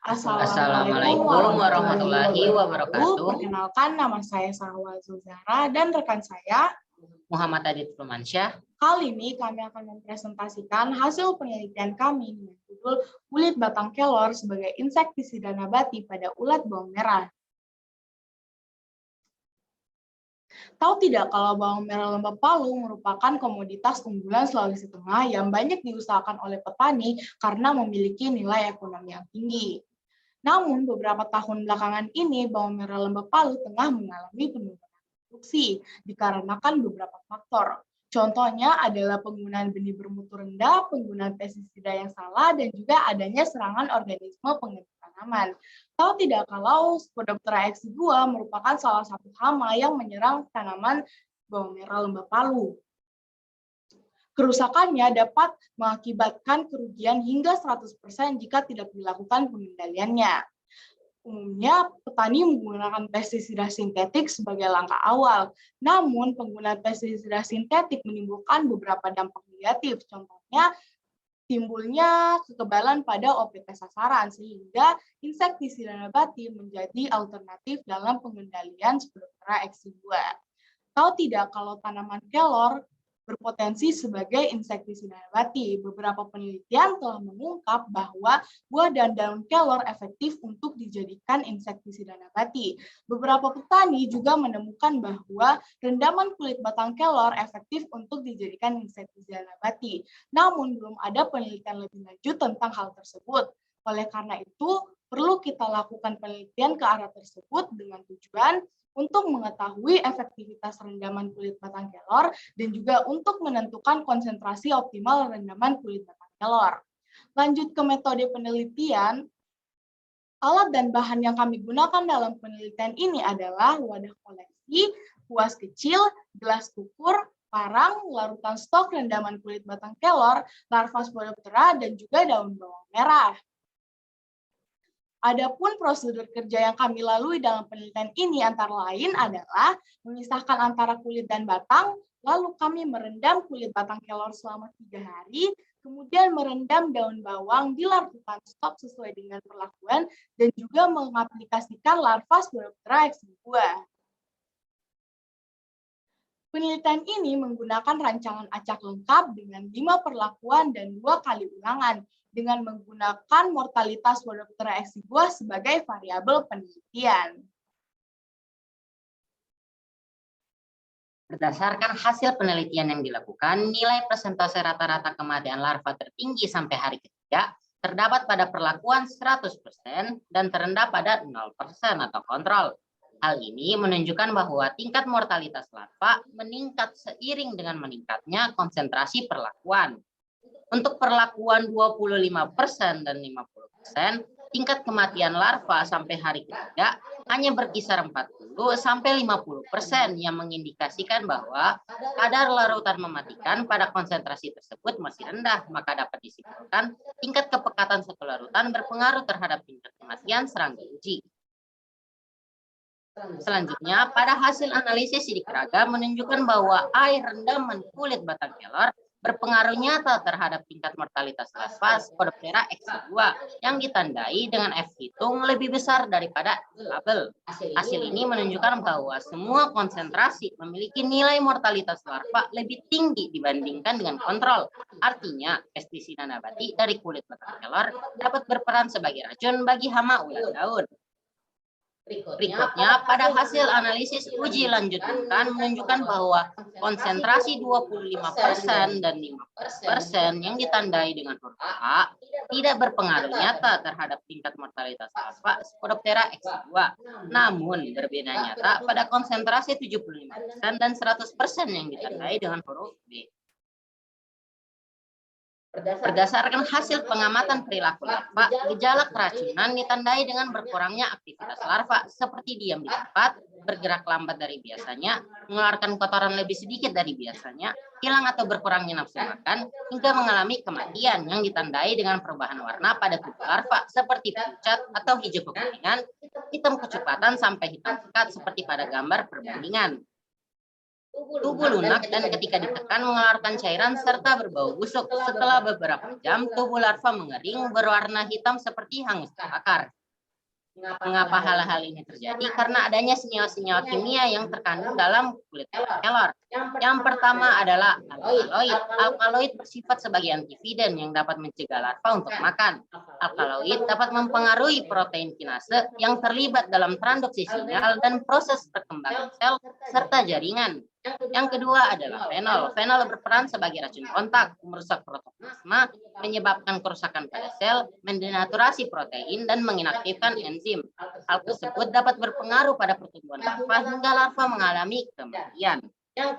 Assalamualaikum warahmatullahi wabarakatuh. Perkenalkan, nama saya Salwa Zuzara dan rekan saya Muhammad Adit Firmansyah. Kali ini kami akan mempresentasikan hasil penelitian kami dengan judul kulit batang kelor sebagai insektisida nabati pada ulat bawang merah. Tahu tidak kalau bawang merah lembap Palu merupakan komoditas unggulan Sulawesi Tengah yang banyak diusahakan oleh petani karena memiliki nilai ekonomi yang tinggi. Namun beberapa tahun belakangan ini bawang merah lembap Palu tengah mengalami penurunan produksi dikarenakan beberapa faktor. Contohnya adalah penggunaan benih bermutu rendah, penggunaan pestisida yang salah, dan juga adanya serangan organisme pengganggu tanaman. Tahu tidak kalau Spodoptera exigua merupakan salah satu hama yang menyerang tanaman bawang merah lembap Palu. Kerusakannya dapat mengakibatkan kerugian hingga 100% jika tidak dilakukan pengendaliannya. Umumnya, petani menggunakan pestisida sintetik sebagai langkah awal. Namun, penggunaan pestisida sintetik menimbulkan beberapa dampak negatif. Contohnya, timbulnya kekebalan pada OPT sasaran, sehingga insektisida nabati menjadi alternatif dalam pengendalian Spodoptera exigua. Tahu tidak kalau tanaman kelor berpotensi sebagai insektisida nabati? Beberapa penelitian telah mengungkap bahwa buah dan daun kelor efektif untuk dijadikan insektisida nabati. Beberapa petani juga menemukan bahwa rendaman kulit batang kelor efektif untuk dijadikan insektisida nabati. Namun belum ada penelitian lebih lanjut tentang hal tersebut. Oleh karena itu, perlu kita lakukan penelitian ke arah tersebut dengan tujuan untuk mengetahui efektivitas rendaman kulit batang kelor dan juga untuk menentukan konsentrasi optimal rendaman kulit batang kelor. Lanjut ke metode penelitian, alat dan bahan yang kami gunakan dalam penelitian ini adalah wadah koleksi, kuas kecil, gelas ukur, parang, larutan stok rendaman kulit batang kelor, larva Spodoptera, dan juga daun bawang merah. Adapun prosedur kerja yang kami lalui dalam penelitian ini antara lain adalah memisahkan antara kulit dan batang, lalu kami merendam kulit batang kelor selama 3 hari, kemudian merendam daun bawang di larutan stok sesuai dengan perlakuan, dan juga mengaplikasikan larva Spodoptera exigua. Penelitian ini menggunakan rancangan acak lengkap dengan 5 perlakuan dan 2 kali ulangan, dengan menggunakan mortalitas Spodoptera exigua sebagai variabel penelitian. Berdasarkan hasil penelitian yang dilakukan, nilai persentase rata-rata kematian larva tertinggi sampai hari ketiga terdapat pada perlakuan 100% dan terendah pada 0% atau kontrol. Hal ini menunjukkan bahwa tingkat mortalitas larva meningkat seiring dengan meningkatnya konsentrasi perlakuan. Untuk perlakuan 25% dan 50%, tingkat kematian larva sampai hari ketiga hanya berkisar 40 sampai 50% yang mengindikasikan bahwa kadar larutan mematikan pada konsentrasi tersebut masih rendah, maka dapat disimpulkan tingkat kepekatan satu larutan berpengaruh terhadap tingkat kematian serangga uji. Selanjutnya, pada hasil analisis sidik raga menunjukkan bahwa air rendaman kulit batang kelor berpengaruh nyata terhadap tingkat mortalitas larva Spodoptera exigua yang ditandai dengan F hitung lebih besar daripada label. Hasil ini menunjukkan bahwa semua konsentrasi memiliki nilai mortalitas larva lebih tinggi dibandingkan dengan kontrol. Artinya, pestisida nabati dari kulit batang kelor dapat berperan sebagai racun bagi hama ulat daun. Berikutnya, pada hasil analisis uji lanjutan menunjukkan bahwa konsentrasi 25% dan 50% yang ditandai dengan huruf A tidak berpengaruh nyata terhadap tingkat mortalitas larva Spodoptera exigua. Namun, berbeda nyata pada konsentrasi 75% dan 100% yang ditandai dengan huruf B. Berdasarkan hasil pengamatan perilaku larva, gejala keracunan ditandai dengan berkurangnya aktivitas larva seperti diam di tempat, bergerak lambat dari biasanya, mengeluarkan kotoran lebih sedikit dari biasanya, hilang atau berkurangnya nafsu makan, hingga mengalami kematian yang ditandai dengan perubahan warna pada tubuh larva seperti pucat atau hijau kekuningan, hitam kecoklatan sampai hitam pekat seperti pada gambar perbandingan. Tubuh lunak dan ketika ditekan mengeluarkan cairan serta berbau busuk. Setelah beberapa jam, tubuh larva mengering berwarna hitam seperti hangus terbakar. Mengapa hal-hal ini terjadi? Karena adanya senyawa-senyawa kimia yang terkandung dalam kulit kelor. Yang pertama adalah alkaloid. Alkaloid bersifat sebagai antividen yang dapat mencegah larva untuk makan. Alkaloid dapat mempengaruhi protein kinase yang terlibat dalam transduksi sinyal dan proses perkembangan sel serta jaringan. Yang kedua adalah fenol. Fenol berperan sebagai racun kontak, merusak protoplasma, menyebabkan kerusakan pada sel, mendenaturasi protein, dan menginaktifkan enzim. Hal tersebut dapat berpengaruh pada pertumbuhan larva hingga larva mengalami kematian.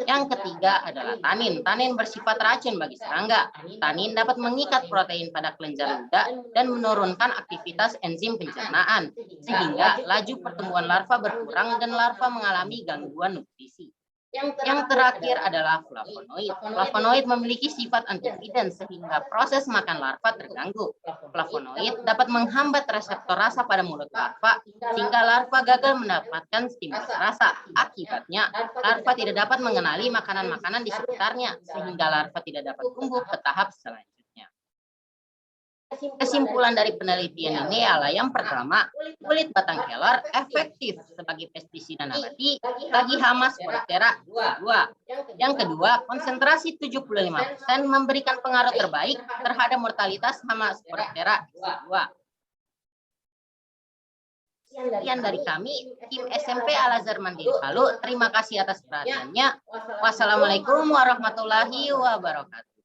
Yang ketiga adalah tanin. Tanin bersifat racun bagi serangga. Tanin dapat mengikat protein pada kelenjar luda dan menurunkan aktivitas enzim pencernaan, sehingga laju pertumbuhan larva berkurang dan larva mengalami gangguan nutrisi. Yang terakhir adalah flavonoid. Flavonoid memiliki sifat antividen sehingga proses makan larva terganggu. Flavonoid dapat menghambat reseptor rasa pada mulut larva sehingga larva gagal mendapatkan stimulus rasa. Akibatnya, larva tidak dapat mengenali makanan-makanan di sekitarnya sehingga larva tidak dapat tumbuh ke tahap selanjutnya. Kesimpulan dari penelitian ini adalah yang pertama, kulit batang kelor efektif sebagai pestisida nabati bagi hama Sporifera. Yang kedua, konsentrasi 75% memberikan pengaruh terbaik terhadap mortalitas hama Sporifera. Sekian dari kami, tim SMP Al-Azhar Mandiri Palu. Terima kasih atas perhatiannya. Wassalamualaikum warahmatullahi wabarakatuh.